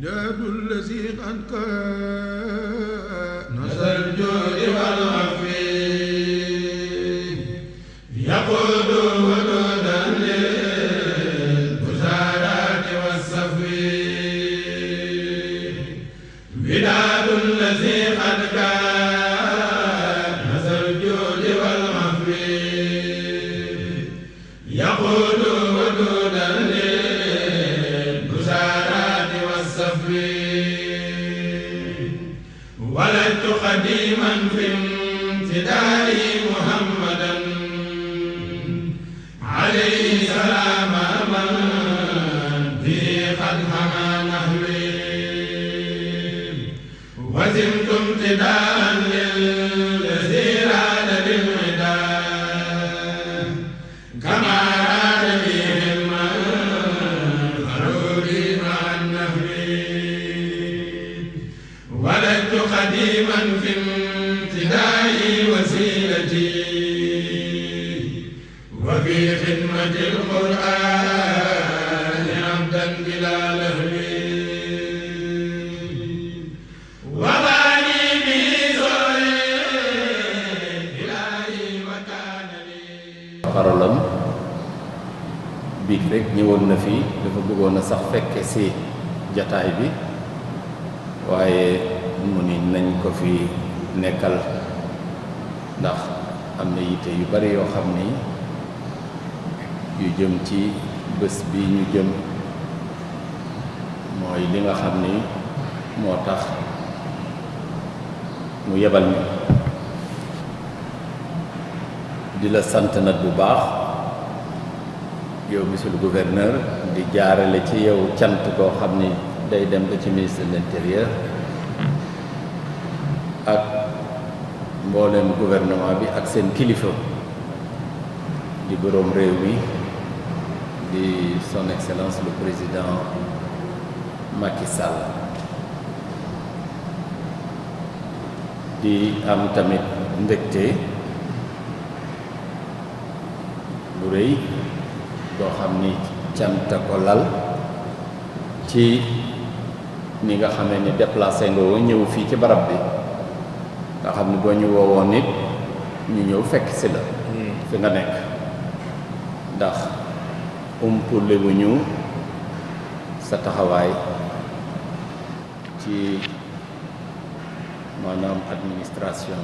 مداد الذي قد كان نزل الجود والعفو يقود ودودا للبشارات والصفو مداد الذي قد كان نزل الجود والعفو يقود ودودا ولدت قديما في امتداد محمدا عليه سلام من به قد حمى نحوي وزمت امتداء للذي راد بالعدا كما راد بهم ضروري مع النهوي ولدت قديما في امتداء وسيلتي وفي خدمة القرآن عبدا بلا لهو وغاني به زوري إلهي وكان لي xaralam biig rek ñëwoon na fi dafa bëggoon a sax fekke si jataay bi waaye mu ni nañ ko fi nekkal ndax am na yitte yu bari yoo xam ni yu jëm ci bés bi ñu jëm mooy li nga xam ni moo tax mu yebal ñu di la sant nag bu baax yow monsieur le gouverneur di jaarale ci yow cant koo xam ni day dem ba ci ministre de l'intérieur ak mbooleem gouvernement bi ak seen kilifa di boroom réew mi di son excellence le président Macky Sall di am tamit mbégte bu rëy boo xam ni cant ko lal ci ni nga xamee ni déplacé nga woo ñëw fii ci barab bi nga xam ni boo ñu woowoon nit ñu ñëw fekk si la fi nga nekk ndax umpule wu ñu sa taxawaay ci maanaam administration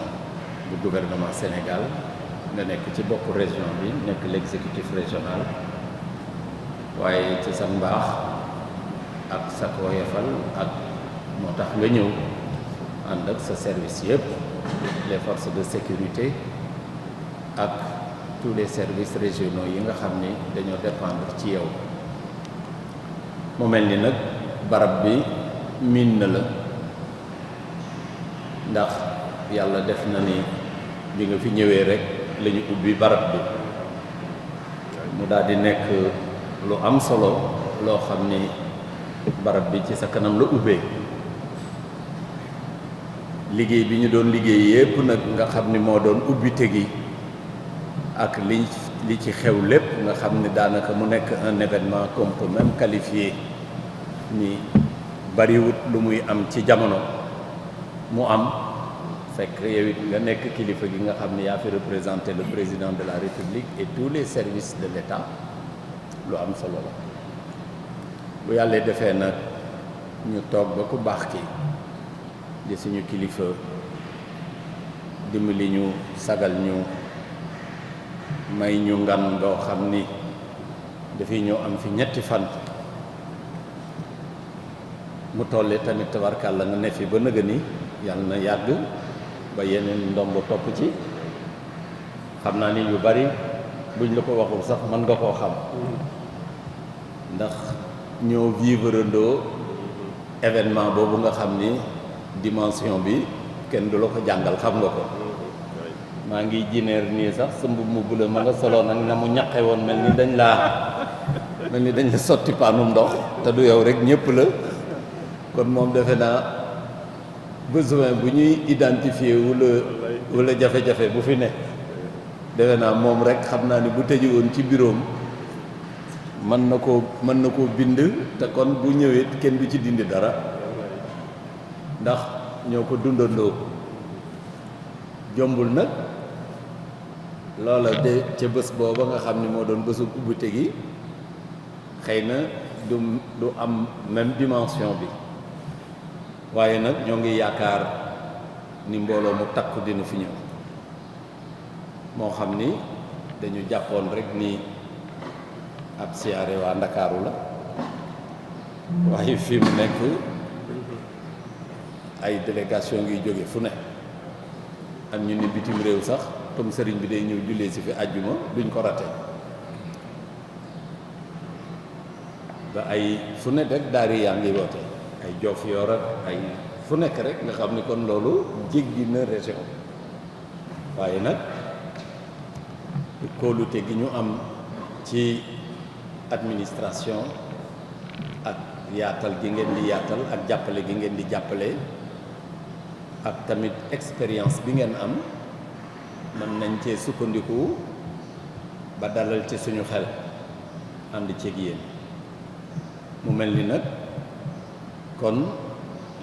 bu gouvernement Sénégal nga nekk ci bopp région bi nekk l'exécutif régional waaye ci sa mbaax ak sa woyofal ak moo tax nga ñëw ànd ak sa service yëpp les forces de sécurité ak tous les services régionaux yi nga xam ni dañoo dépendre ci yow mu mel ni nag barab bi miin na la ndax yàlla def na ni bi nga fi ñëwee rek la ñu ubbi barab bi mu daal di nekk lu am solo loo xam ni barab bi ci sa kanam la ubbee liggéey bi ñu doon liggéey yépp nag nga xam ni moo doon ubbite gi ak li ci xew lépp nga xam ni daanaka mu nekk un événement qu'on peut même qualifier ni bariwut lu muy am ci jamono mu am fekk yow it nga nekk kilifa gi nga xam ni yaa fi représenté le président de la République et tous les services de l'État lu am solo la bu yàlla defee nag ñu toog ba ku baax ki di suñu kilifa dimbali ñu sagal ñu may ñu ngan ngoo xam ni dafay ñëw am fi ñetti fan mu tollee tamit tabarkàlla nga ne fi ba nëga ni yàlla na yàgg ba yeneen ndomb topp ci xam naa ni yu bari buñ la ko waxul sax mën nga koo xam ndax ñoo vivre ndoo événement boobu nga xam ni dimension bi kenn du la ko jàngal xam nga ko maa ngi jineer nii sax sa mbubb mu bula ma nga solo nag na mu ñaqe woon mel ni dañ la sotti paanum ndox te du yow rek ñëpp la kon moom defe naa besoin bu ñuy identifier wala jafe-jafe bu fi ne defe naa moom rek xam naa ni bu tëju woon ci bureau mën na koo bind te kon bu ñëwee kenn du ci dindi dara ndax ñoo ko dundandoo jombul nag loola de ca bés booba nga xam ni moo doon bésu ubbite gi xëy na du am même dimension bi waaye nag ñoo ngi yaakaar ni mbooloo mu takku dina fi ñëw moo xam ni dañu jàppoon rek ni ab siyaare waa Ndakaaru la waaye fi mu nekk ay délégation ngi jóge fu ne am ñu ni bitim réew sax comme sëriñ bi day ñëw jullee si fi àjjuma duñ ko rate ba ay fu ne rek daari yaa ngi woote ay Joof Yor ak ay fu nekk rek nga xam ni kon loolu jéggi na région waaye nag kóolute gi ñu am ci administration ak yaatal gi ngeen di yaatal ak jàppale gi ngeen di jàppale ak tamit expérience bi ngeen am mën nañ cee sukkandiku ba dalal ci suñu xel ànd ceeg yéen mu mel ni nag kon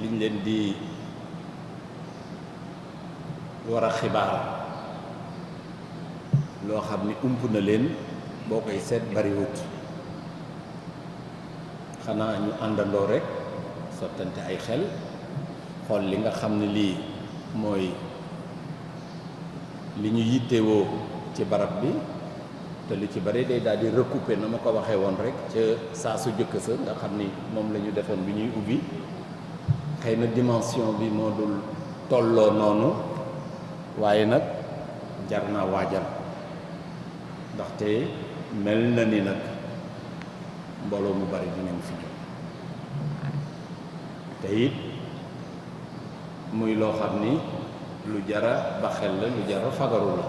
liñ leen di war a xibaar loo xam ni ump na leen boo koy seet bariwut xanaa ñu àndandoo rek sottante ay xel xool li nga xam ne lii mooy li ñu yittewoo ci barab bi te lu ci bari day daal di recouper na ma ko waxee woon rek ca saa su jëkk sa nga xam ni moom la ñu defoon bi ñuy ubbi xëy na dimension bi moo dul tolloo noonu waaye nag jar naa waajal ndaxte mel na ni nag mbooloo mu bari dinañ fi ñëw te it muy loo xam ni lu jara ba xel la lu jara fagaru la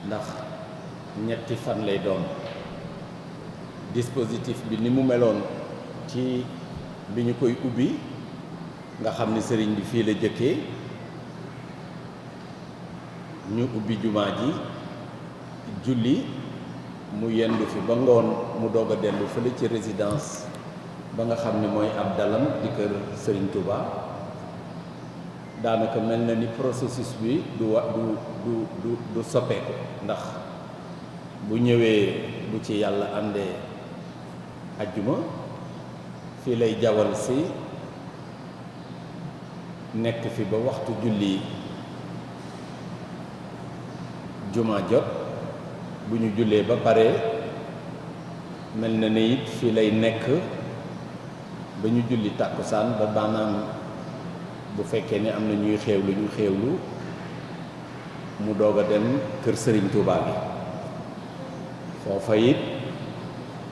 ndax ñetti fan lay doon dispositif bi ni mu meloon ci bi ñu koy ubbi nga xam ni sëriñ bi fii la jëkkee ñu ubbi jumaa ji julli mu yendu fi ba ngoon mu doog a dellu fële ci résidence ba nga xam ni mooy ab dalam di kër Sëriñ Touba daanaka mel na ni processus bi du soppeeku ndax bu ñëwee bu ci yàlla àndee ajjuma fii lay jawal si nekk fi ba waxtu julli juma jot bu ñu jullee ba pare mel na ni it fii lay nekk ba ñu julli tàkkusaan ba maanaam bu fekkee ne am na ñuy xéewlu ñu xéewlu mu doog a dem kër Sëriñ Touba bi foofa it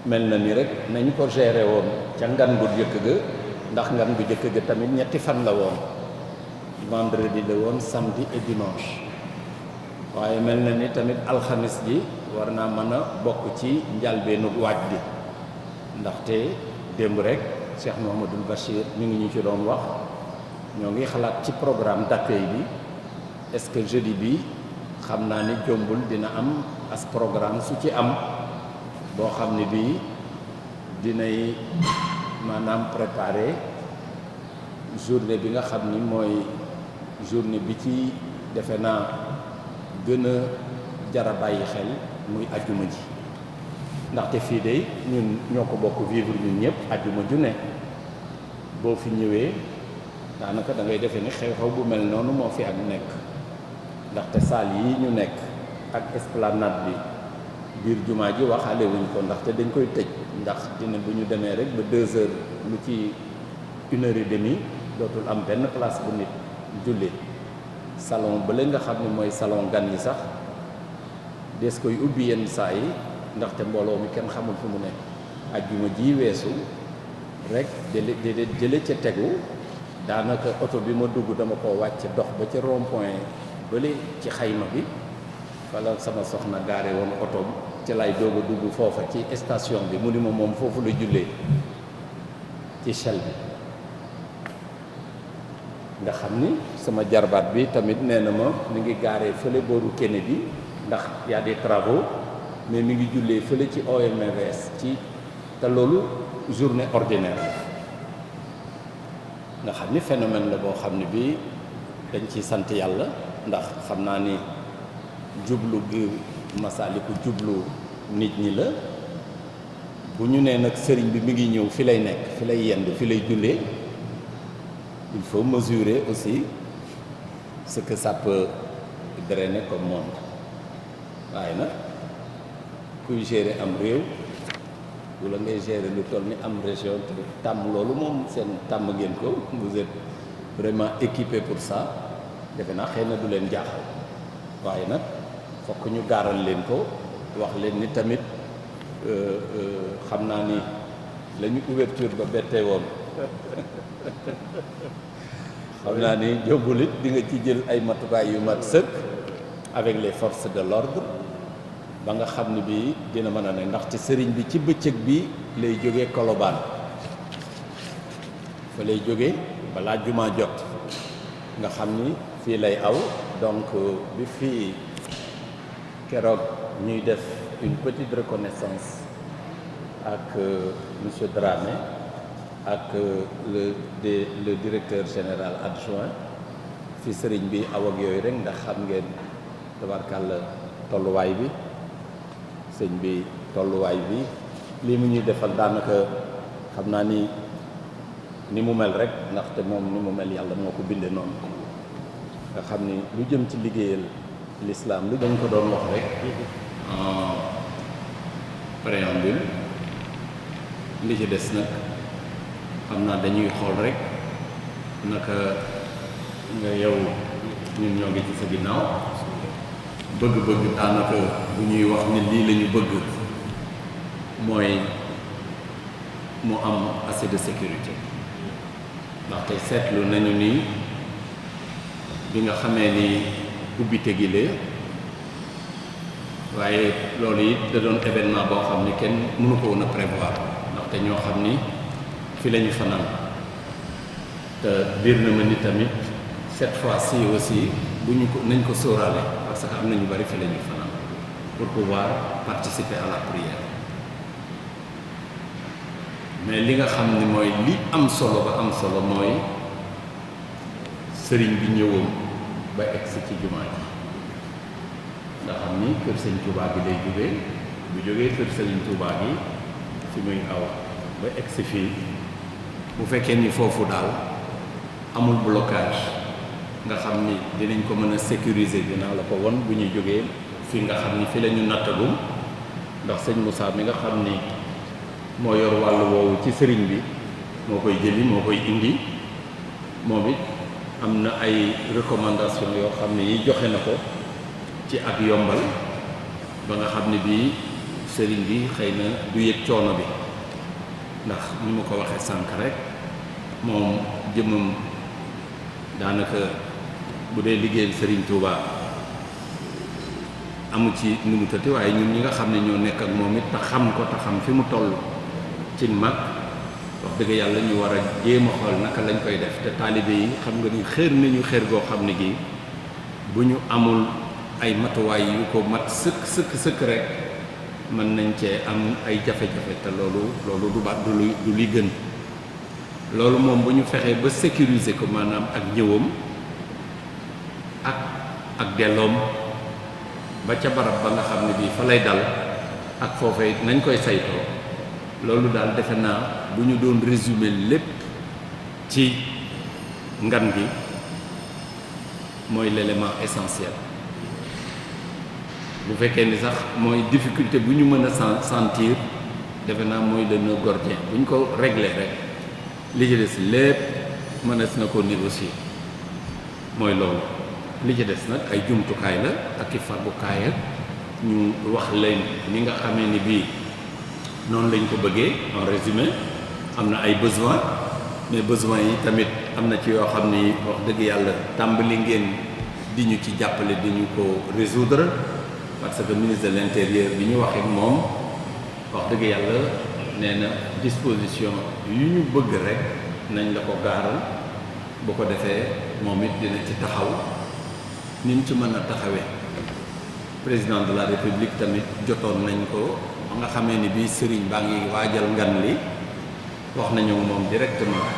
mel na ni rek nañ ko géré woon ca ngan gu jëkk ga ndax ngan gu jëkk ga tamit ñetti fan la woon vendredi la woon samedi et dimanche waaye mel na ni tamit alxamis ji war naa mën a bokk ci njalbeenu waaj bi ndaxte démb rek Cheikh Mouhamadoul Bachir mi ngi ñu ci doon wax ñoo ngi xalaat ci programme d'accueil bi est-ce que jeudi bi xam naa ni jombul dina am as programme su ci am boo xam ne bii dinay maanaam préparer journée bi nga xam ni mooy journée bi ci defe naa gën a jara bàyyi xel muy ajjuma ji ndaxte fii de ñun ñoo ko bokk vivre ñun ñëpp ajjuma ju ne boo fi ñëwee daanaka da ngay defee ni xew-xew bu mel noonu moo fi ak nekk ndaxte salle yi ñu nekk ak esplanade bi biir jumaa ji waxaale wuñ ko ndaxte dañ koy tëj ndax dina bu ñu demee rek ba 2 heures lu ci 1h30 dootul am benn place bu nit julli salon ba la nga xam ne mooy salon gan yi sax des koy ubbi yenn saa yi ndaxte mbooloo mi kenn xamul fu mu nekk ajjuma ji weesu rek jële ca tegu daanaka oto bi ma dugg dama ko wàcc dox ba ca rond point bële ci xayma bi wala sama soxna gaare woon oto ci lay doog a dugg foofa ci station bi mu ni ma moom foofu la jullee ci Shell bi nga xam ni sama jarbaat bi tamit nee na ma mi ngi gaaree fële booru Kennedy ndax y a des travaux mais mi ngi jullee fële ci OMVS ci te loolu journée ordinaire la nga xam ni phénomène la boo xam ne bii dañ ciy sant yàlla ndax xam naa ni jublu gi Masaliku jublu nit ñi la bu ñu nee nag sëriñ bi mi ngi ñëw fi lay nekk fi lay yendu fi lay jullee il faut mesurer aussi ce que ça peut drainer comme monde waaye nag kuy gérer am réew wala ngay gérer lu toll ni am région te tàmm loolu moom seen tàmm ngeen ko vous êtes vraiment équipé pour ça defe naa xëy na du leen jaaxal waaye nag fokk ñu gaaral leen ko wax leen ni tamit xam naa ni la ñu ouverture ba bettee woon xam naa ni jombul it di nga ci jël ay matukaay yu mat sëkk avec les forces de l'ordre ba nga xam ni bii dina mën a ne ndaxte sëriñ bi ci bëccëg bi lay jógee Colobane fa lay jógee balaa jumaa jot nga xam ni fii lay aw donc bi fii keroog ñuy def une petite reconnaissance ak monsieur Dramé ak le directeur général adjoint fi sëriñ bi aw ak yooyu rek ndax xam ngeen tabarkàlla tolluwaay bi sëñ bi tolluwaay bi lii mu ñuy defal daanaka xam naa ni mu mel rek ndaxte moom ni mu mel yàlla moo ko bindee noonu nga xam ni lu jëm ci liggéeyal l'islam lu dañ ko doon wax rek en préambule li ci des nag xam naa dañuy xool rek naka nga yow ñun ñoo ngi ci sa ginnaaw bëgg-bëgg daanaka bu ñuy wax ni lii la ñu bëgg mooy mu am assez de sécurité ndaxte seetlu nañu ni bi nga xamee ni ubbite gi lee waaye loolu it da doon événement boo xam ni kenn mënu ko woon a prévoir ndaxte ñoo xam ni fi la ñu fanaan te biir na ma ni tamit cette fois-ci aussi bu ñu ko nañ ko sóoraale parce que am na ñu bari fi la ñu fanaan pour pouvoir participer à la prière mais li nga xam ni mooy li am solo ba am solo mooy sëriñ bi ñëwoon ba egsi ci jumaa ji nga xam ni kër sëñ Touba bi lay jógee bu jógee kër sëriñ Touba gi fi muy aw ba egsi fii bu fekkee ni foofu daal amul blocage nga xam ni dinañ ko mën a sécuriser dinaa la ko won bu ñuy jógee fii nga xam ni fi la ñu nattagum ndax sëñ Moussa mi nga xam ni moo yor wàllu woowu ci sëriñ bi moo koy jëli moo koy indi moom it am na ay recommandation yoo xam ne yi joxe na ko ci ak yombal ba nga xam ne bii sëriñ bi xëy na du yëg coono bi ndax ni ma ko waxee sànq rek moom jëmmam daanaka bu dee liggéeyal sëriñ Touba amu ci nu mu tëti waaye ñun ñi nga xam ne ñoo nekk ak moom it te xam ko te xam fi mu toll ci mag wax dëgg yàlla ñu war a jéem a xool naka lañ koy def te taalibe yi xam nga ni xéer nañu xéer goo xam ne gi bu ñu amul ay matuwaay yu ko mat sëkk rek mën nañ cee am ay jafe-jafe te loolu du baat du luy gën loolu moom bu ñu fexee ba sécuriser ko maanaam ak ñëwam ak delloom ba ca barab ba nga xam ne bii fa lay dal ak foofee nañ koy saytoo loolu daal defe naa bu ñu doon résumer lépp ci ngan gi mooy l'élément essentiel bu fekkee ni sax mooy difficulté bu ñu mën a sentir defe naa mooy le nœud gordien bu ñu ko régler rek li ci des lépp mënees na ko négocier mooy loolu li ci des nag ay jumtukaay la ak i fàggukaay ak ñu wax leen ni nga xamee ni bii noonu lañ ko bëggee en résumé am na ay besoins mais besoins yi tamit am na ci yoo xam ni wax dëgg yàlla tàmbali ngeen di ñu ci jàppale di ñu ko résoudre parce que ministre de l'intérieur bi ñu waxee moom wax dëgg yàlla nee na disposition yu ñu bëgg rek nañ la ko gaaral bu ko defee moom it dina ci taxaw ni mu ci mën a taxawee président de la république tamit jotoon nañ ko ba nga xamee ni bii sëriñ baa ngi waajal ngan li wax nañu moom directement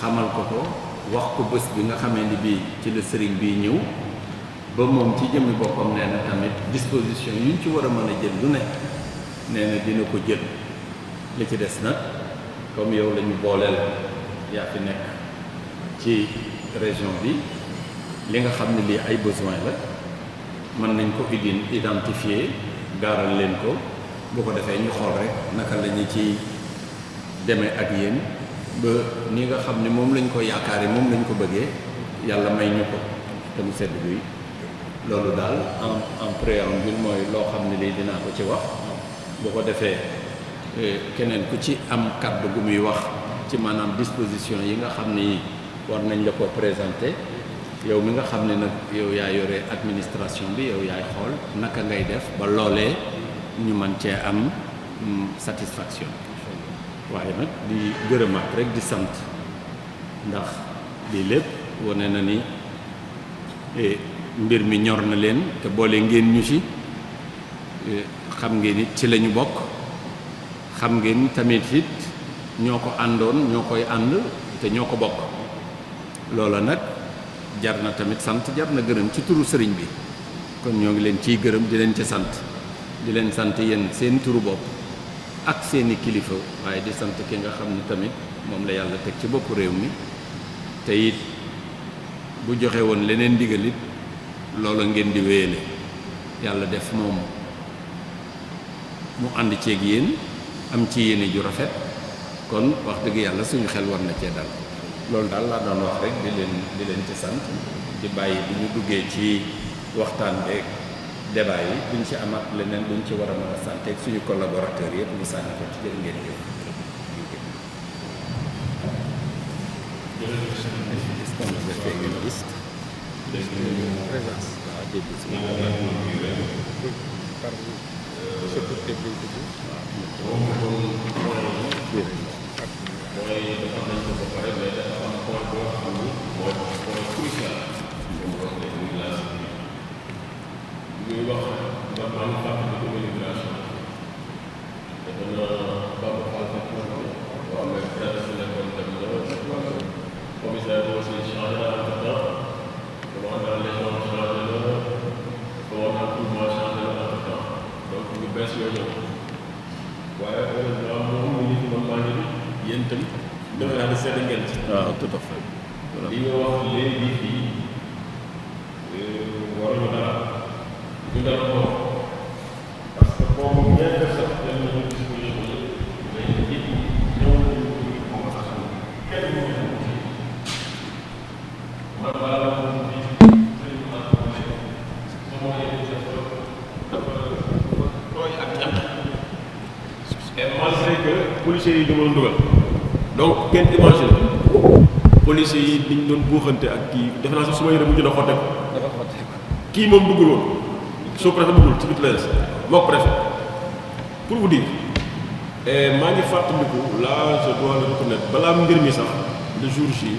xamal ko wax ko bés bi nga xamee ni bii ci la sëriñ bii ñëw ba moom ci jëmmi boppam nee na tamit disposition yu ñu ci war a mën a jël lu ne nee na dina ko jël li ci des nag comme yow la ñu booleel yaa fi nekk ci région bi li nga xam ne lii ay besoin la mën nañ ko identifier gaaral leen ko bu ko defee ñu xool rek naka la ñu ci demee ak yéen ba ni nga xam ne moom lañ ko yaakaare moom lañ ko bëggee yàlla may ñu ko te mu sedd guy loolu daal en préambule mooy loo xam ne lii dinaa ko ci wax bu ko defee keneen ku ci am kàddu gu muy wax ci maanaam disposition yi nga xam ni war nañ la ko présenter yow mi nga xam ne nag yow yaa yore administration bi yow yaay xool naka ngay def ba loolee ñu mën cee am satisfaction waaye nag di gërëmaat rek di sant ndax lii lépp wane na ni mbir mi ñor na leen te boole ngeen ñu ci xam ngeen it ci la ñu bokk xam ngeen tamit it ñoo ko àndoon ñoo koy ànd te ñoo ko bokk loola nag jar na tamit sant jar na gërëm ci turu sëriñ bi kon ñoo ngi leen ciy gërëm di leen ci sant di leen sant yéen seen turu bopp ak seeni kilifa waaye di sant ki nga xam ne tamit moom la yàlla teg ci boppu réew mi te it bu joxe woon leneen ndigal it loola ngeen di wéyale yàlla def moom mu ànd ceeg yéen am ci yéene ju rafet kon wax dëgg yàlla suñu xel war na cee dal loolu daal laa doon wax rek di leen ci sant di bàyyi bu ñu duggee ci waxtaan beeg débat yi duñ ci amaat leneen duñ ci war a mën a sant ak suñu collaborateurs yëpp ñu sànni ko ci jërë ngeen jëf. ñuy wax nga maa ngi fàttali ko immigration dafa na Bamba Fall fekk na ko waaw mais peut-être su nekkoon dem na commissaire bi aussi changé na entre-temps commandant légion changé na commandant groupement changé na entre-temps donc ñu bees yooyu ñëw waaye heureusement moom mu ngi fi man maa ngi fi yéen tamit defe naa ne seet ngeen ci waaw tout à fait li nga wax léegi fii waruñu dara ñu dara ko parce que boobu ñeent personnes dem nañu disposition yi mais nit ñi ñëw nañu conversation kenn mu ngi ko ci man balaa la ko ci sëriñ ma ko ne sama yéen dafa tooy ak ñam et malgré que policiers yi ñu mën dugal donc kenn imagine policiers yi niñ doon buuxante ak kii defe naa sax su ma yëre mujj na xotteeku kii moom duggul woon sous-préfet duggul ci biir les mook préfet pour vous dire maa ngi fàttaliku là je dois le reconnaître balaa mbir mi sax le jour J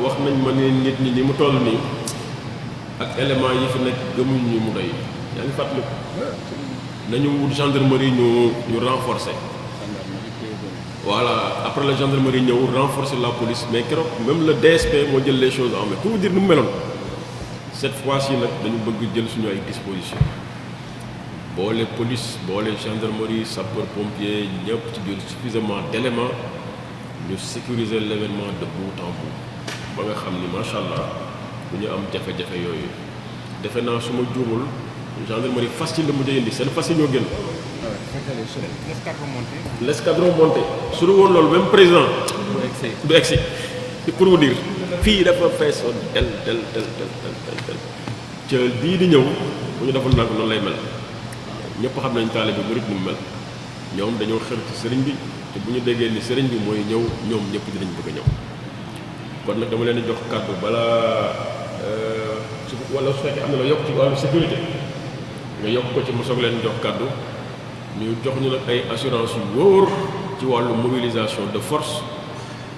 wax nañ ma ne nit ñi ni mu toll nii ak éléments yi fi nekk gëmuñ ñu mu doy yaa ngi fàttaliku nañu wut gendarmerie ñu renforcer voilà après la gendarmerie ñëw renforcer la police mais keroog même le DSP moo jël les choses en main pour vous dire nu mu meloon cette fois-ci nag dañu bëgg jël suñu ay dispositions boole police boole gendarmerie sapeur pompier ñëpp ci biir suffisamment d'éléments ñu sécuriser l'événement de bout en bout ba nga xam ni macha allah du ñu am jafe-jafe yooyu defe naa su ma juumul gendarmerie fas yi la mujj a indi seen fas yi ñoo gën. l'escadron monté su dul woon loolu même président du egsi pour vous dire fii dafa feesoon tel ca bii di ñëw bu ñu deful nag noonu lay mel ñëpp xam nañ taalibe murit ni mu mel ñoom dañoo xër ci sëriñ bi te bu ñu déggee ni sëriñ bi mooy ñëw ñoom ñëpp dinañ bëgg a ñëw kon nag dama leen di jox kàddu balaa wala su fekkee am na la yokk ci wàllu sécurité nga yokk ko ci ma soog leen jox kàddu ñu jox ñu nag ay assurance yu wóor ci wàllu mobilisation de force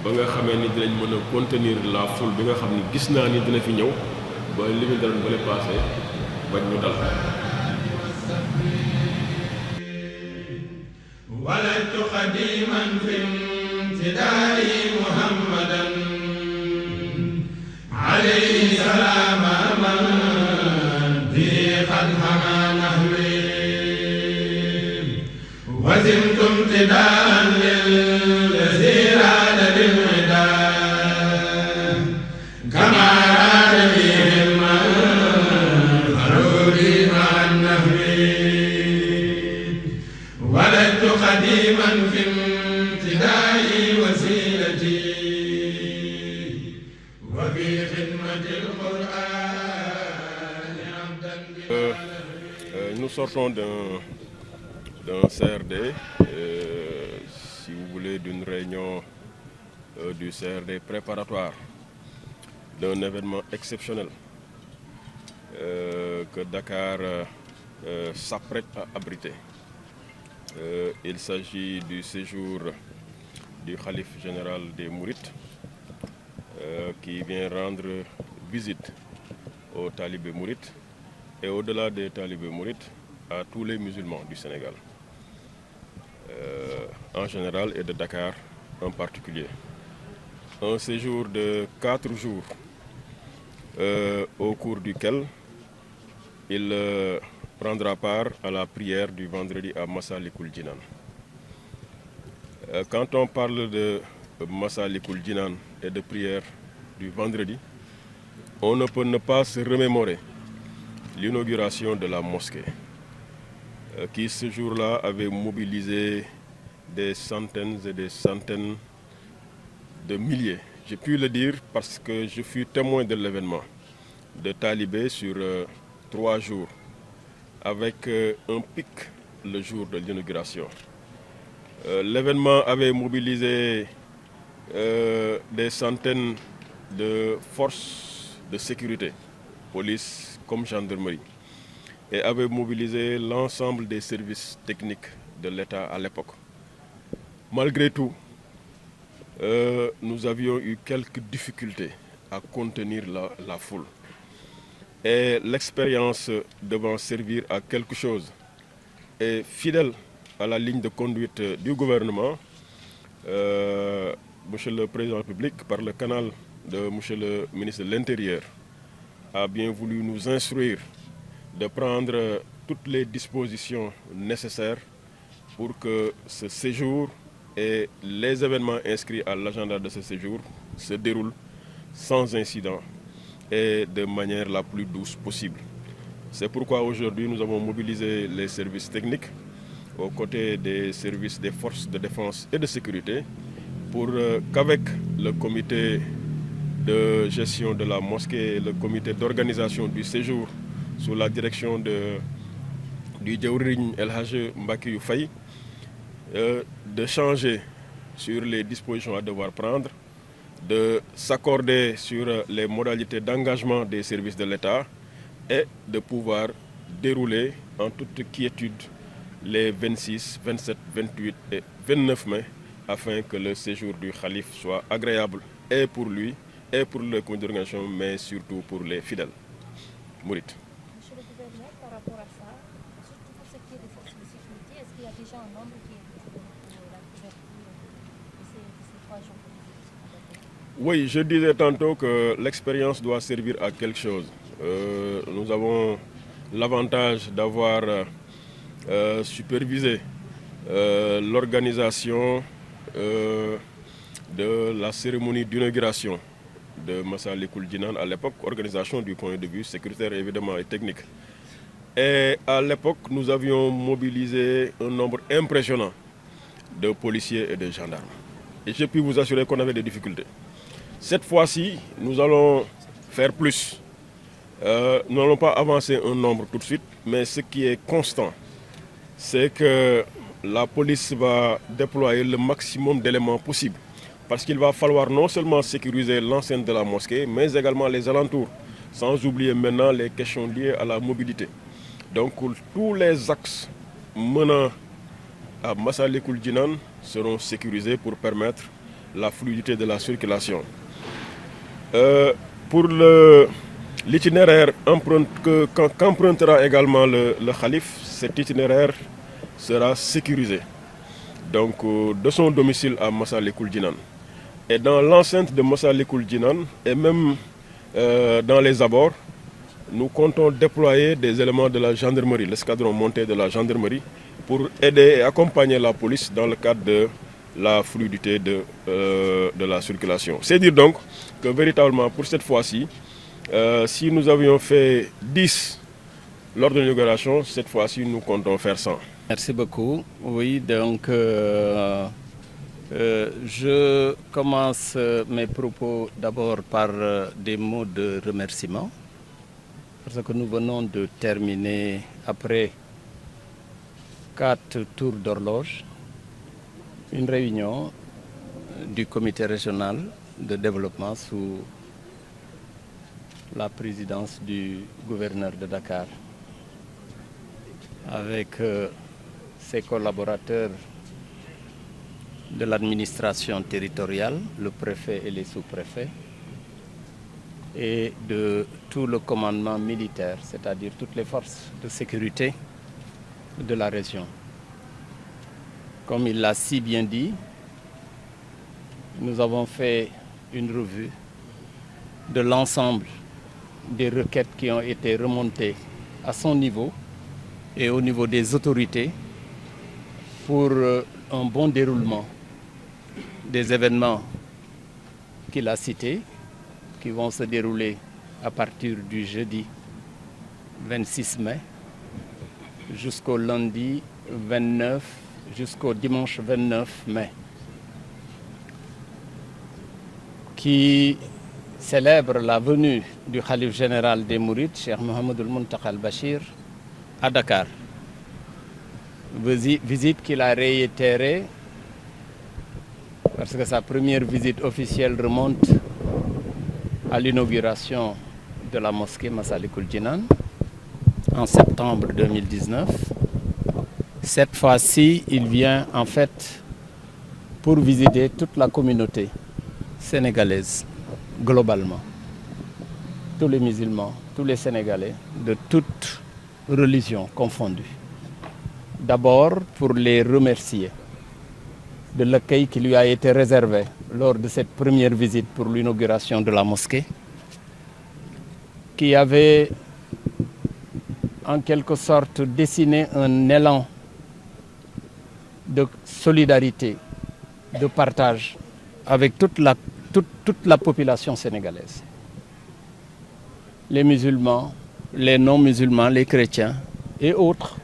ba nga xamee ni dinañ mën a contenir la foule bi nga xam ni gis naa ni dina fi ñëw ba li ñu daloon ba le passé bañ ñu dal. ولدت قديما في امتداء محمدا عليه سلام من به قد حمى نهوي وزمت امتداء للذي راد بالمداد كما راد بهم ضروري مع النهوي ولدت قديما في امتداء وسيلتي وفي خدمة القرآن عبدا Nous sortons d'un CRD, si vous voulez, d'une réunion du CRD préparatoire d'un événement exceptionnel que Dakar s'apprête à abriter. Il s'agit du séjour du Khalife général des Mourites qui vient rendre visite aux talibés mourites et au-delà des talibés mourites à tous les musulmans du Sénégal en général et de Dakar en particulier. Un séjour de 4 jours au cours duquel il prendra part à la prière du vendredi à Massalikul Jinan. Quand on parle de Massalikul Jinan et de prière du vendredi, on ne peut ne pas se remémorer l'inauguration de la mosquée qui ce jour-là avait mobilisé des centaines et des centaines de milliers. J'ai pu le dire parce que je fus témoin de l'événement de talibés sur 3 jours avec un pic le jour de l'inauguration. L'événement avait mobilisé des centaines de forces de sécurité, police comme gendarmerie, et avait mobilisé l'ensemble des services techniques de l'État à l'époque. Malgré tout, nous avions eu quelques difficultés à contenir la foule. Et l'expérience devant servir à quelque chose et fidèle à la ligne de conduite du gouvernement, Monsieur le Président de la République, par le canal de Monsieur le ministre de l'Intérieur, a bien voulu nous instruire de prendre toutes les dispositions nécessaires pour que ce séjour et les événements inscrits à l'agenda de ce séjour se déroulent sans incident et de manière la plus douce possible. C'est pourquoi aujourd'hui nous avons mobilisé les services techniques aux côtés des services des forces de défense et de sécurité pour qu'avec le comité de gestion de la mosquée et le comité d'organisation du séjour sous la direction du Djawriñ El Hadj Mbacké Faye, de changer sur les dispositions à devoir prendre, de s'accorder sur les modalités d'engagement des services de l'État et de pouvoir dérouler en toute quiétude les 26, 27, 28 et 29 mai afin que le séjour du Khalife soit agréable et pour lui et pour le comité d'organisation, mais surtout pour les fidèles mourites. Monsieur le gouverneur, par rapport à ça, surtout pour ce qui est des forces de sécurité, est-ce qu'il y a déjà un nombre qui est disponible pour la couverture de ces 3 jours de visite? Oui, je disais tantôt que l'expérience doit servir à quelque chose. Nous avons l'avantage d'avoir supervisé l'organisation de la cérémonie d'inauguration de Massalikul Jinan à l'époque, organisation du point de vue sécuritaire évidemment et technique. Et à l'époque, nous avions mobilisé un nombre impressionnant de policiers et de gendarmes. Et je puis vous assurer qu'on avait des difficultés. Cette fois-ci, nous allons faire plus. Nous n'allons pas avancer un nombre tout de suite, mais ce qui est constant, c'est que la police va déployer le maximum d'éléments possibles. Parce qu'il va falloir non seulement sécuriser l'enceinte de la mosquée, mais également les alentours, sans oublier maintenant les questions liées à la mobilité. Donc tous les axes menant à Massalikul Jinan seront sécurisés pour permettre la fluidité de la circulation. Pour le L'itinéraire qu'empruntera également le calife, cet itinéraire sera sécurisé. Donc de son domicile à Massalikul Jinan. Et dans l'enceinte de Massalikul Jinan et même dans les abords, nous comptons déployer des éléments de la gendarmerie, l'escadron monté de la gendarmerie, pour aider et accompagner la police dans le cadre de la fluidité de la circulation. C'est dire donc que véritablement pour cette fois-ci, si nous avions fait 10 lors de l'inauguration, cette fois-ci nous comptons faire 100. Merci beaucoup. Oui, donc je commence mes propos d'abord par des mots de remerciement, parce que nous venons de terminer, après 4 tours d'horloge, une réunion du comité régional de développement sous la présidence du gouverneur de Dakar, avec ses collaborateurs de l'administration territoriale, le préfet et les sous-préfets, et de tout le commandement militaire, c'est-à-dire toutes les forces de sécurité de la région. Comme il l'a si bien dit, nous avons fait une revue de l'ensemble des requêtes qui ont été remontées à son niveau et au niveau des autorités pour un bon déroulement des événements qu'il a cités, qui vont se dérouler à partir du jeudi 26 mai jusqu'au lundi 29, jusqu'au dimanche 29 mai, qui célèbre la venue du Khalife général des Mourides, Cheikh Mohamedou Mountakha Al-Bachir, à Dakar. Visite qu'il a réitérée parce que sa première visite officielle remonte à l'inauguration de la mosquée Massalikul Jinan en septembre 2019. Cette fois-ci, il vient en fait pour visiter toute la communauté sénégalaise, globalement. Tous les musulmans, tous les Sénégalais, de toutes religions confondues. D'abord, pour les remercier de l'accueil qui lui a été réservé lors de cette première visite pour l'inauguration de la mosquée, qui avait en quelque sorte dessiné un élan de solidarité, de partage avec toute la population sénégalaise. Les musulmans, les non-musulmans, les chrétiens et autres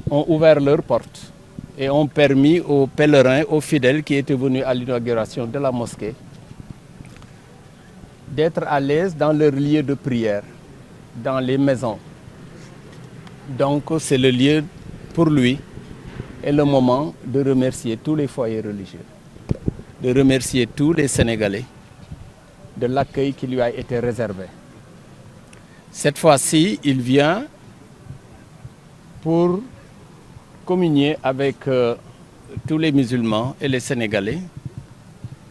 ont ouvert leurs portes et ont permis aux pèlerins, aux fidèles qui étaient venus à l'inauguration de la mosquée d'être à l'aise dans leur lieu de prière, dans les maisons. Donc c'est le lieu pour lui et le moment de remercier tous les foyers religieux, de remercier tous les Sénégalais de l'accueil qui lui a été réservé. Cette fois-ci, il vient pour communier avec tous les musulmans et les Sénégalais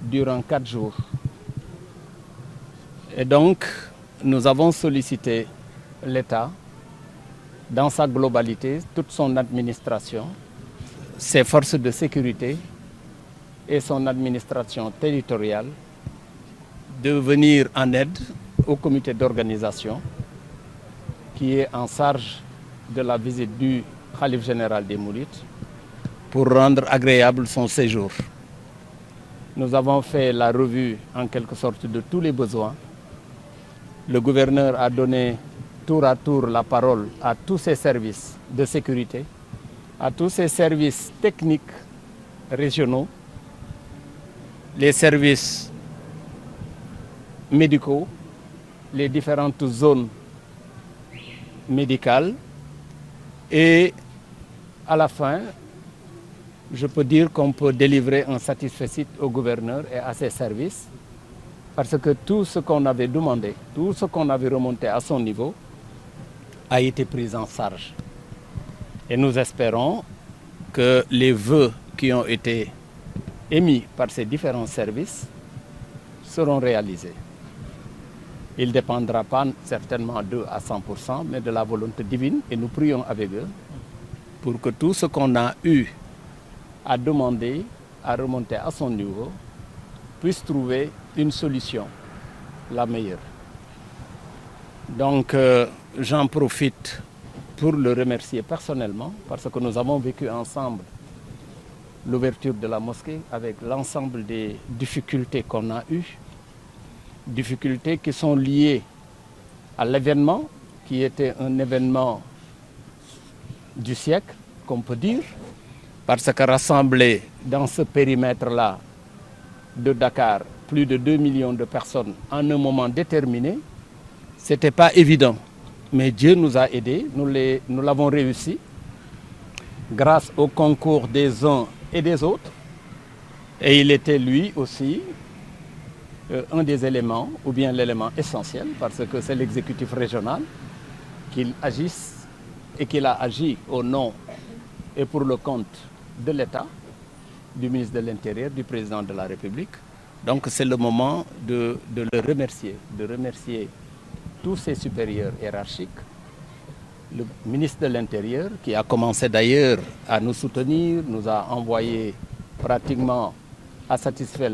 durant 4 jours. Et donc, nous avons sollicité l'État dans sa globalité, toute son administration, ses forces de sécurité et son administration territoriale de venir en aide au comité d'organisation qui est en charge de la visite du Khalife général des Mourides pour rendre agréable son séjour. Nous avons fait la revue en quelque sorte de tous les besoins. Le gouverneur a donné tour à tour la parole à tous ses services de sécurité, à tous ses services techniques régionaux, les services médicaux, les différentes zones médicales. Et à la fin, je peux dire qu'on peut délivrer un satisfecit au gouverneur et à ses services, parce que tout ce qu'on avait demandé, tout ce qu'on avait remonté à son niveau, a été pris en charge. Et nous espérons que les vœux qui ont été émis par ces différents services seront réalisés. Il ne dépendra pas certainement d'eux à 100%, mais de la volonté divine. Et nous prions avec eux pour que tout ce qu'on a eu à demander, à remonter à son niveau, puisse trouver une solution, la meilleure. Donc, j'en profite pour le remercier personnellement, parce que nous avons vécu ensemble l'ouverture de la mosquée avec l'ensemble des difficultés qu'on a eues, difficultés qui sont liées à l'événement, qui était un événement du siècle, qu'on peut dire, parce que rassembler dans ce périmètre-là de Dakar plus de 2 millions de personnes en un moment déterminé, ce n'était pas évident. Mais Dieu nous a aidés, nous l'avons réussi, grâce au concours des uns et des autres. Et il était lui aussi un des éléments, ou bien l'élément essentiel, parce que c'est l'exécutif régional qu'il agisse et qu'il a agi au nom et pour le compte de l'État, du ministre de l'Intérieur, du président de la République. Donc c'est le moment de le remercier tous ses supérieurs hiérarchiques, le ministre de l'Intérieur qui a commencé d'ailleurs à nous soutenir, nous a envoyé pratiquement à satisfaire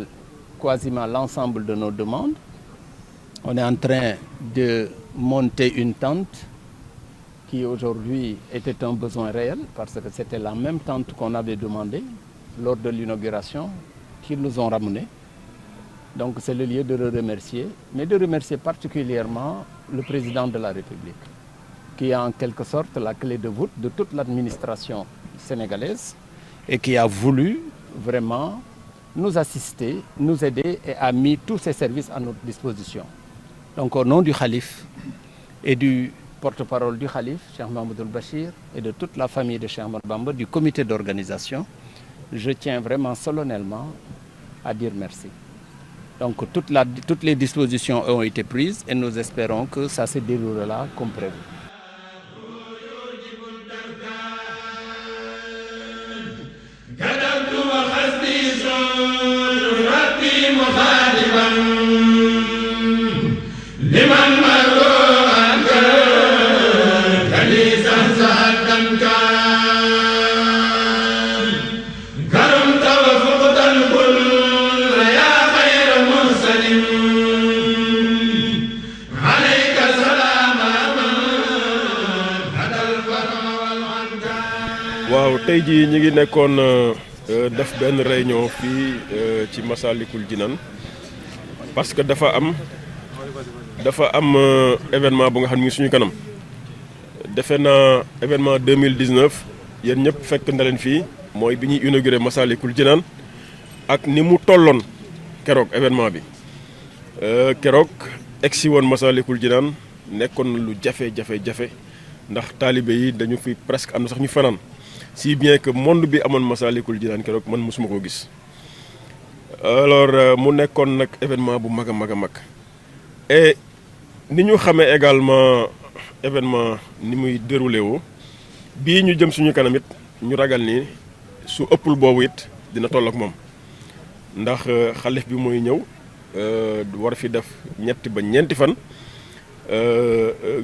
quasiment l'ensemble de nos demandes. On est en train de monter une tente qui aujourd'hui était un besoin réel parce que c'était la même tente qu'on avait demandé lors de l'inauguration qu'ils nous ont ramené. Donc c'est le lieu de le remercier, mais de remercier particulièrement le président de la République, qui est en quelque sorte la clé de voûte de toute l'administration sénégalaise et qui a voulu vraiment nous assister, nous aider et a mis tous ses services à notre disposition. Donc au nom du Khalif et du porte-parole du Khalif, Cheikh Mahmoud Bachir, et de toute la famille de Cheikh Ahmadou Bamba, du comité d'organisation, je tiens vraiment solennellement à dire merci. Donc toutes les dispositions ont été prises et nous espérons que ça se déroulera comme prévu. waaw tey jii ñu ngi nekkoon def benn réunion fii ci Massalikul Jinaan parce que dafa am événement bu nga xam ne suñu kanam defe naa événement 2019 yéen ñëpp fekk na leen fii mooy bi ñuy inauguré Massalikul Jinaan ak ni mu tolloon keroog événement bi keroog egsi woon Massalikul Jinaan nekkoon lu jafe ndax taalibe yi dañu fi presque am na sax ñu fanaan si bien que monde bi amoon Massalikul Jinaan keroog man mosuma koo gis alors mu nekkoon nag événement bu mag a mag et ni ñu xamee également événement ni muy déroulé woo bii ñu jëm suñu kanam it ñu ragal ni su ëppul boobu it dina toll ak moom ndax xalif bi mooy ñëw war fi def ñetti ba ñeenti fan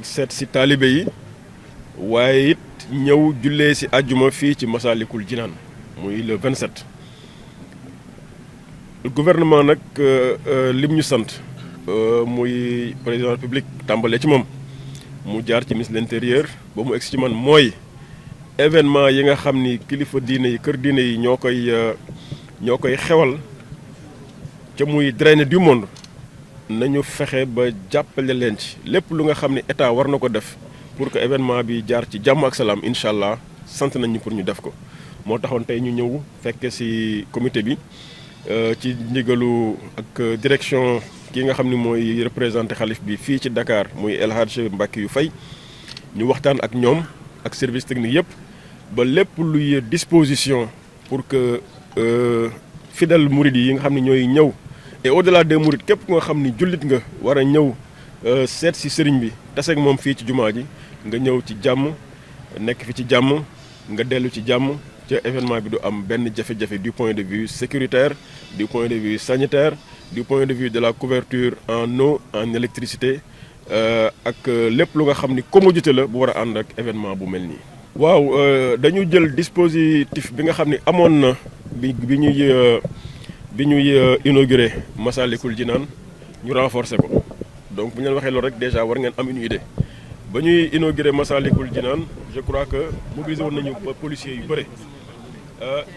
seet si taalibe yi waaye it ñëw jullee si àjjuma fii ci Massalikul Jinaan muy le 27. Le gouvernement nag lim ñu sant muy président de la République tàmbalee ci moom mu jaar ci ministre de l'Intérieur ba mu egsi ci man mooy événement yi nga xam ni kilifa diine yi kër diine yi ñoo koy xewal ca muy drainer du monde nañu fexe ba jàppale leen ci lépp lu nga xam ni état war na ko def pour que événement bi jaar ci jàmm ak salaam incha allah sant nañ ñu pour ñu def ko. moo taxoon tey ñu ñëw fekke ci comité bi ci ndigalu ak direction ki nga xam ni mooy représenté xalif bi fii ci Dakar muy El Hadj Mbacké yu Faye ñu waxtaan ak ñoom ak service technique yëpp ba lépp luy disposition pour que fidèle mouride yi nga xam ne ñooy ñëw et au-delà des mourides képp ku nga xam ni jullit nga war a ñëw seet ci sëriñ bi taseeg moom fii ci jumaa ji nga ñëw ci jàmm nekk fi ci jàmm nga dellu ci jàmm ca événement bi du am benn jafe-jafe du point de vue sécuritaire du point de vue sanitaire du point de vue de la couverture en eau en électricité ak lépp lu nga xam ni commodité la bu war a ànd ak événement bu mel nii. waaw dañu jël dispositif bi nga xam ni amoon na bi ñuy inauguré Massalikul Jinaan ñu renforcer ko donc bu ñu leen waxee loolu rek déjà war ngeen am une idée ba ñuy inauguré Massalikul Jinaan je crois que mobilisé woon nañu policiers yu bëri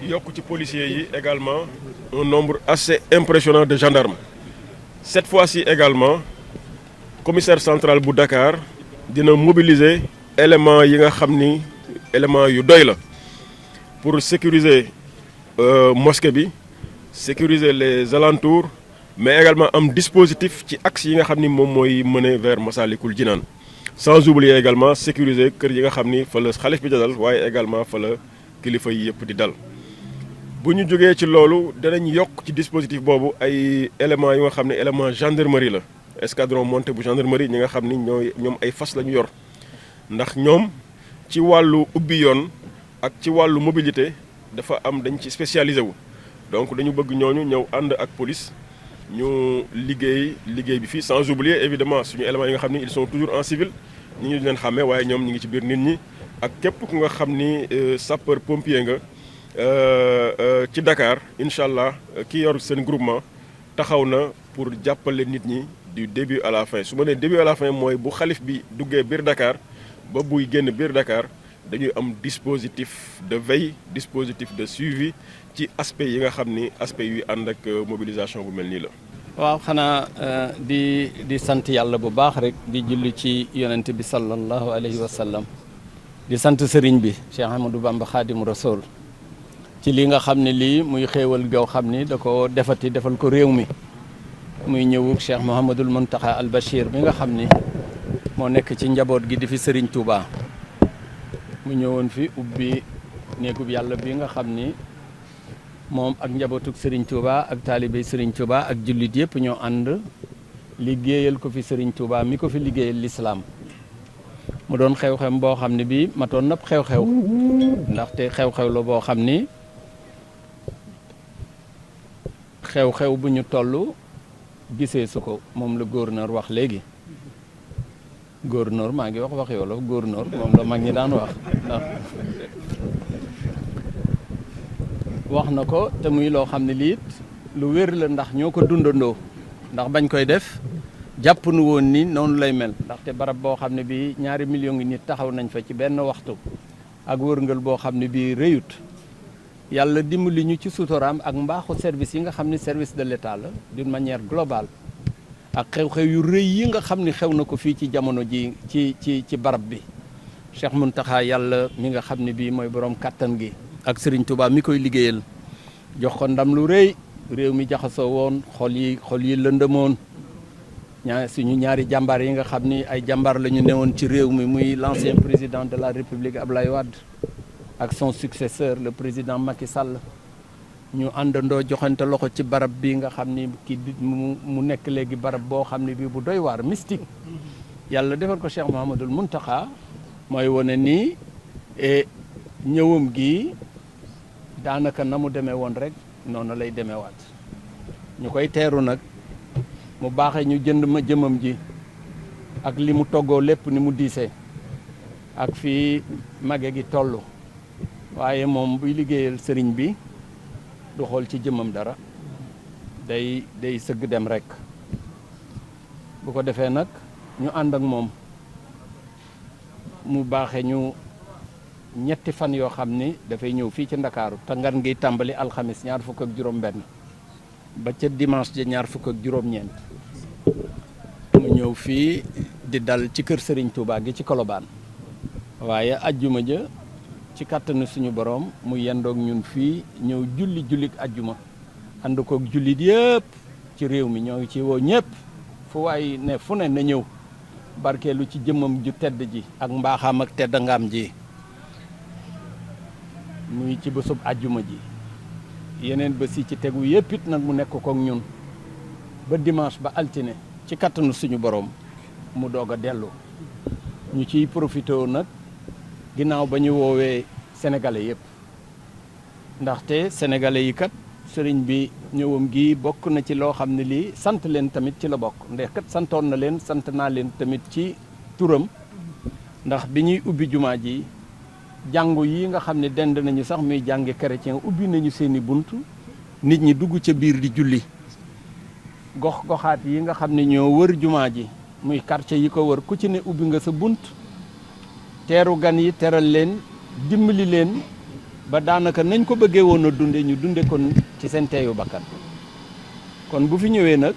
yokk ci policiers yi également un nombre assez impressionnant de gendarmes cette fois-ci également commissaire central bu Dakar dina mobiliser éléments yi nga xam ni éléments yu doy la pour sécuriser mosquée bi sécuriser les alentours mais également am dispositif ci axe yi nga xam ni moom mooy mener vers Massalikul Jinaan sans oublier également sécuriser kër yi nga xam ni fa la xalif bi di dal waaye également fa la kilifa yi yëpp di dal. bu ñu jógee ci loolu danañ yokk ci dispositif boobu ay éléments yu nga xam ne élément gendarmerie la escadron monté bu gendarmerie ñi nga xam ni ñoom ay fas la ñu yor ndax ñoom ci wàllu ubbi yoon ak ci wàllu mobilité dafa am dañ ci spécialisé wu donc dañu bëgg ñooñu ñëw ànd ak police ñu liggéey bi fii sans oublier évidemment suñu éléments yi nga xam ni ils sont toujours en civil ñi ngi leen xàmmee waaye ñoom ñi ngi ci biir nit ñi ak képp ku nga xam ni sapeur pompier nga ci Dakar incha allah ki yor seen groupement taxaw na pour jàppale nit ñi du début à la fin su ma nee début à la fin mooy bu xalif bi duggee biir Dakar ba buy génn biir Dakar dañuy am dispositif de veille dispositif de suivi ci aspect yi nga xam ni aspect yuy ànd ak mobilisation bu mel nii la. waaw xanaa di sant yàlla bu baax rek di julli ci yonent bi sallallahu alayhi wa sallam di sant sëriñ bi Cheikh Ahmadou Bamba Khadimu Rasoul ci li nga xam ne lii muy xéewal goo xam ni da ko defal ko réew mi muy ñëwug Cheikh Mouhamadul Mountakha al Bachir bi nga xam ni moo nekk ci njaboot gi di fi Serigne Touba mu ñëwoon fi ubbi néegub yàlla bi nga xam ni moom ak njabootug Serigne Touba ak taalibey Serigne Touba ak jullit yëpp ñoo ànd liggéeyal ko fi Serigne Touba mi ko fi liggéeyal l'islam mu doon xew-xew boo xam ne bii matoon na xew-xew ndaxte xew-xew la boo xam ni xew-xew bu ñu toll gisee su ko moom la gouverneur wax léegi gouverneur maa ngi wax wolof gouverneur moom la mag ñi daan wax ndax wax na ko te muy loo xam ne lii lu wér la ndax ñoo ko dundandoo ndax bañ koy def jàpp nu woon ni noonu lay mel ndaxte barab boo xam ne bii 2 millions ngi nit taxaw nañ fa ci benn waxtu ak wërngal boo xam ne bii rëyut yàlla dimbali ñu ci suutoraam ak mbaaxu service yi nga xam ne service de l'État la d'une manière globale ak xew-xew yu rëy yi nga xam ne xew na ko fii ci jamono ji ci barab bi Cheikh Mountakha yàlla mi nga xam ne bii mooy borom kàttan gi ak Serigne Touba mi koy liggéeyal jox ko ndam lu rëy réew mi jaxasoo woon xol yi lëndëmoon suñu ñaari jàmbaar yi nga xam ni ay jàmbaar la ñu newoon ci réew mi muy l'ancien président de la République Abdoulaye Wade ak son successeur le président Macky Sall ñu àndandoo joxante loxo ci barab bi nga xam ni mu nekk léegi barab boo xam ne bii bu doy waar mystique yàlla defal ko Cheikh Mouhamadoul Mountakha mooy wane nii ñëwam gi daanaka na mu demee woon rek noonu lay demewaat ñu koy teeru nag mu baaxee ñu jënd ma jëmam ji ak li mu toggoo lépp ni mu diisee ak fii mage gi toll waaye moom buy liggéeyal sëriñ bi du xool ci jëmam dara day sëgg dem rek bu ko defee nag ñu ànd ak moom mu baaxee ñu ñetti fan yoo xam ni dafay ñëw fii ci Ndakaaru te ngan ngiy tàmbali alxamis 25 ba ca dimanche ja 29 mu ñëw fii di dal ci kër Serigne Touba gi ci Colobane waaye ajjuma ja ci kàttanu suñu borom mu yendoog ñun fii ñëw jullik ajjuma ànd koog jullit yëpp ci réew mi ñoo ngi ci woo ñëpp fu waay ne fu ne na ñëw barkeelu ci jëmmam ju tedd ji ak mbaaxaam ak tedd ngaam ji muy ci bésub ajjuma ji yeneen bés yi ci tegu yëpp it nag mu nekk koog ñun ba dimanche ba altine ci kattanu suñu borom mu doog a dellu ñu ciy profité nag ginnaaw ba ñu woowee sénégalais yëpp ndaxte sénégalais yi kat sëriñ bi ñëwam gi bokk na ci loo xam ne lii sant leen tamit ci la bokk ndax kat santoon na leen sant naa leen tamit ci turam ndax bi ñuy ubbi jumaa ji jàngu yi nga xam ne dend nañu sax muy jàngi chrétien ubbi nañu seeni bunt nit ñi dugg ca biir di julli gox-goxaat yi nga xam ne ñoo wër jumaa ji muy quartier yi ko wër ku ci ne ubbi nga sa bunt teeru gan yi teral leen dimbali leen ba daanaka nañ ko bëggee woon a dunde ñu dunde kon ci seen teeyu bakkan kon bu fi ñëwee nag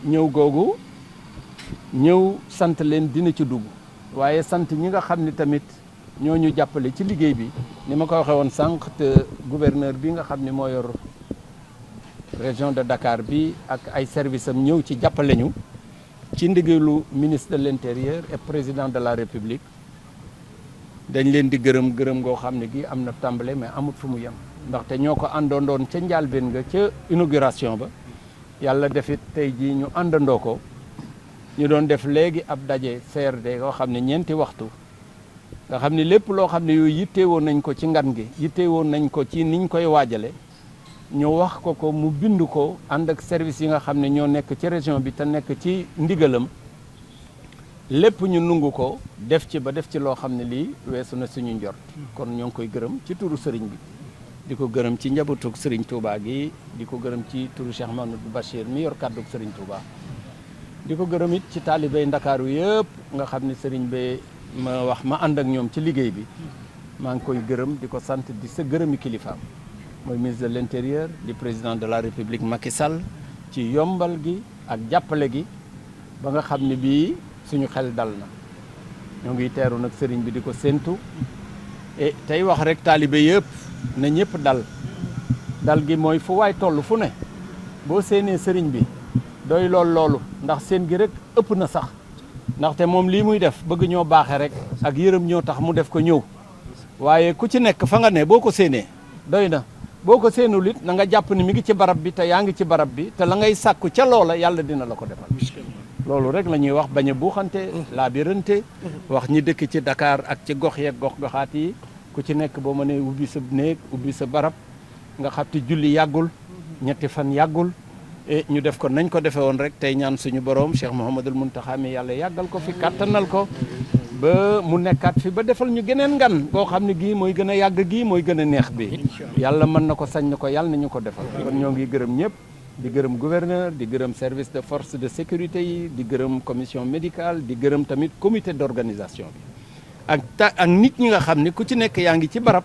ñëw googu ñëw sant leen dina ci dugg waaye sant ñi nga xam ne tamit ñoo ñu jàppale ci liggéey bi ni ma ko waxee woon sànq te gouverneur bi nga xam ne moo yor région de Dakar bi ak ay service am ñëw ci jàppale ñu ci ndigalu ministre de l'intérieur et président de la république dañ leen di gërëm goo xam ne gi am na tàmbale mais amut fu mu yem ndaxte ñoo ko àndandoon ca njàlbéen nga ca inauguration ba yàlla defit tey jii ñu àndandoo ko ñu doon def léegi ab daje CRD yoo xam ne 4 waxtu nga xam ne lépp loo xam ne yooyu yitteewoon nañ ko ci ngan gi yitteewoon nañ ko ci niñ koy waajale ñu wax ko mu bind ko ànd ak service yi nga xam ne ñoo nekk ci région bi te nekk ci ndigalam lépp ñu nungu ko def ci ba def ci loo xam ne lii weesu na suñu njort kon ñoo ngi koy gërëm ci turu sëriñ bi di ko gërëm ci njabootug sëriñ Touba gi di ko gërëm ci turu Cheikh Mamadou Bachir mi yor kàddug sëriñ Touba di ko gërëm it ci taalibey Ndakaaru yëpp nga xam ne sëriñ bi ma wax ma ànd ak ñoom ci liggéey bi maa ngi koy gërëm di ko sant di sa gërëmi kilifaam mooy ministre de l'intérieur di président de la république Macky Sall ci yombal gi ak jàppale gi ba nga xam ne bii suñu xel dal na ñoo ngi teeru nag sëriñ bi di ko séentu et tey wax rek taalibe yëpp na ñëpp dal gi mooy fu waay toll fu ne boo séenee sëriñ bi doy loolu ndax seen gi rek ëpp na sax ndaxte moom lii muy def bëgg ñoo baaxe rek ak yërëm ñoo tax mu def ko ñëw waaye ku ci nekk fa nga ne boo ko séenee doy na boo ko séenul it na nga jàpp ni mi ngi ci barab bi te yaa ngi ci barab bi te la ngay sàkku ca loola yàlla dina la ko defal loolu rek la ñuy wax bañ a buuxante laabirante wax ñi dëkk ci Dakar ak ci gox yeeg gox-goxaat yi ku ci nekk boo mënee ubbi sa néeg ubbi sa barab nga xam te julli yàggul 2 fan yàggul et ñu def ko nañ ko defee woon rek tey ñaan suñu borom Cheikh Mouhamadoul Mountakha mi yàlla yàggal ko fi kàttanal ko ba mu nekkaat fi ba defal ñu geneen ngan boo xam ne gii mooy gën a yàgg gii mooy gën a neex bi yàlla mën na ko sañ na ko yàlla nañu ko defal kon ñoo ngi gërëm ñëpp di gërëm gouverneur di gërëm service de force de sécurité yi di gërëm commission médicale di gërëm tamit comité d'organisation bi ak nit ñi nga xam ne ku ci nekk yaa ngi ci barab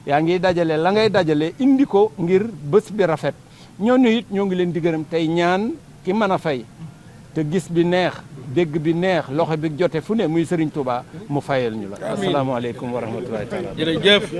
yaa ngi dajale la ngay dajale indi ko ngir bés bi rafet ñooñu it ñoo ngi leen di gërëm tey ñaan ki mën a fay te gis bi neex dégg bi neex loxo bi jote fu ne muy Serigne Touba mu fayal ñu la asalaamaaleykum wa rahmatullahi taala jërëjëf